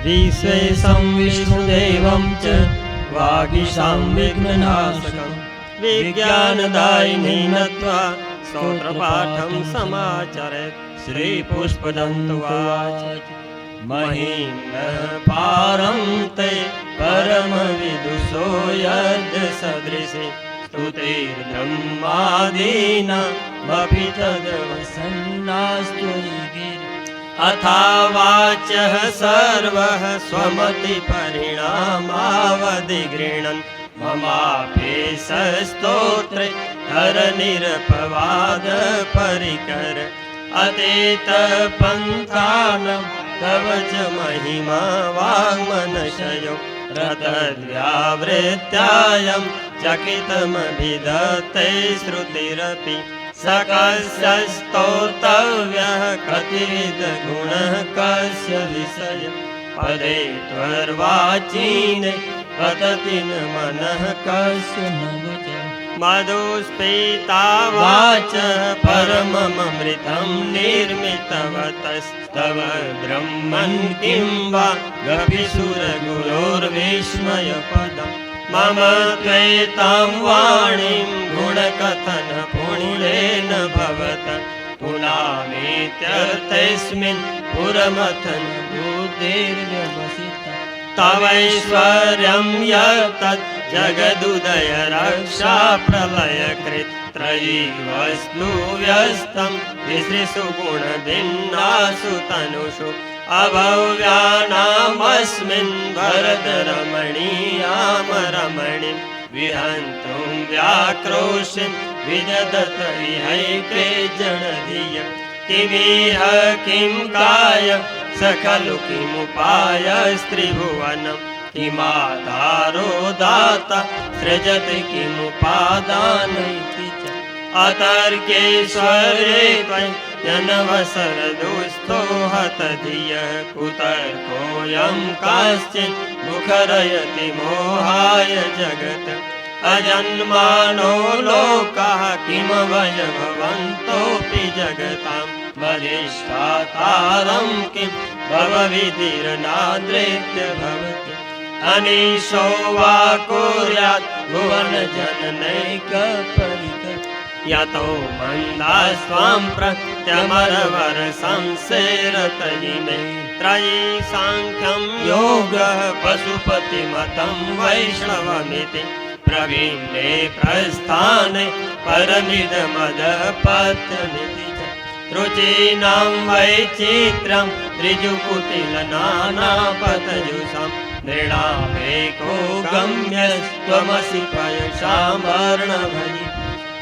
विश्वेशं विष्णुदेवं च वागीशां विघ्ननाशकं विज्ञानदायिनी नत्वा स्तोत्रपाठं समाचरेत्। श्रीपुष्पदन्तुवाच महिम्नः पारं ते परमविदुषो यद् सदृशे स्तुतिर्ब्रह्मादीनामपि तद्वसन्नास्त्वयि गिरे। अथावाच्यः सर्वः स्वमतिपरिणामावधिगृह्णन् ममापेशस्तोत्रे हरनिरपवादपरिकर। अतीतपन्थानं तव च महिमा वाङ्मनशयो रतद्व्यावृत्यायं चकितमभिधत्ते श्रुतिरपि। सकस्य स्तोतव्यः कतिविधगुणः कस्य विषय पदे त्वर्वाचीने वदति न मनः कस्य न वचः। मधुस्फीता वाचः परममृतं निर्मितवतस्तव ब्रह्मन् किं वा गभीसुरगुरोर्विस्मयपदम्। मम त्वेतां वाणीं गुणकथनपूर्णेन भवत पुनामीत्यर्थेऽस्मिन् पुरमथन बुद्धिर्व्यवसिता। तवैश्वर्यं यत्तत् जगदुदय रक्षा प्रलयकृत् त्रयी वस्तु व्यस्तं तिसृषु गुणभिन्नासु तनुषु अभव्यानामस्मिन् भरतरमणीयामरमणिं विहन्तुं व्याक्रोशिं विदधत विहैके जडधिय। किमिह किं काय स खलु किमुपायस्त्रिभुवनं किमाधारो दाता सृजति किमुपादानैति च। अतर्केश्वरे त्वय्यनवसरदुस्थो हतधियः कुतर्कोऽयं काश्चिन् मुखरयति मोहाय जगत्। अजन्मानो लोकाः किम वयभवन्तोऽपि जगतां वरिष्ठातारं किं भवविधिर्नाद्रेत्य भवति। अनीशो वा कुर्यात् भुवनजननैकपरिकर यतो मन्दास्त्वां प्रत्यमरवरसंसेरतयिमे। त्रयी साङ्ख्यं योगः पशुपतिमतं वैष्णवमिति प्रवीणे प्रस्थाने परमिदमदपत्यमिति च। रुचीनां वैचित्र्यं ऋजुकुटिलनानापतजुषां नृणामेको गम्यस्त्वमसि पयुषां वर्णभयि।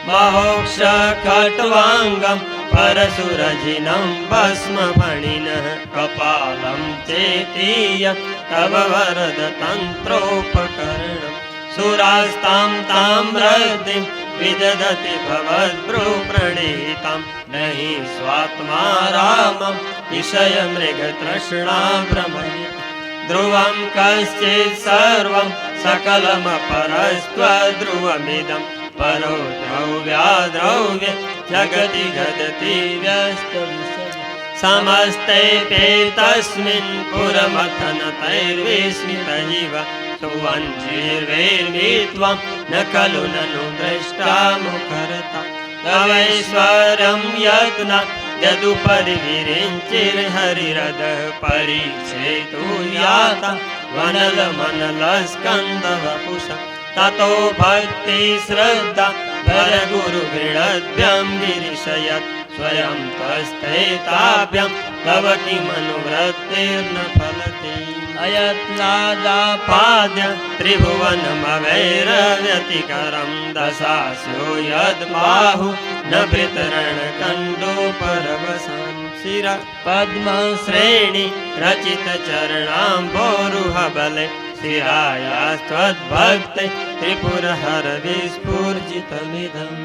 महोक्षखट्वाङ्गं परशुरजिनं भस्मफणिनः कपालं चेतीय तव वरदतन्त्रोपकरणम्। सुरास्तां ताम्रद्दिं विदधति भवद्भ्रूप्रणीतां नहि स्वात्मा रामं विषयमृगतृष्णा भ्रमयति। ध्रुवं कश्चित् सर्वं सकलमपरस्त्वध्रुवमिदं परो द्रव्याद्रव्ये जगति गदति व्यस्तविषये। समस्तेऽप्येतस्मिन् पुरमथनतैर्विस्मितैव सुवञ्जीर्वैर्मित्वं न खलु ननु दृष्टा मुखरता। तवैश्वर्यं यत्न यदुपरि विरिञ्चिर्हरिरदः परीक्षेतु याता वनलमनलस्कन्दवपुषा। ततो भक्तिश्रद्धा वरगुरुगृणद्भ्यं गिरिशयत् स्वयं त्वस्तेताभ्यं तव किमनुवृत्तिर्न फलति। अयत्नादापाद्य त्रिभुवनमवैरव्यतिकरं दशास्यो यद्बाहु न भृतरणकण्डोपरवसान्। शिरः पद्मश्रेणी रचितचरणाम्भोरुहबले शिरायास्त्वद्भक्ते त्रिपुरहर विस्फूर्जितमिदम्।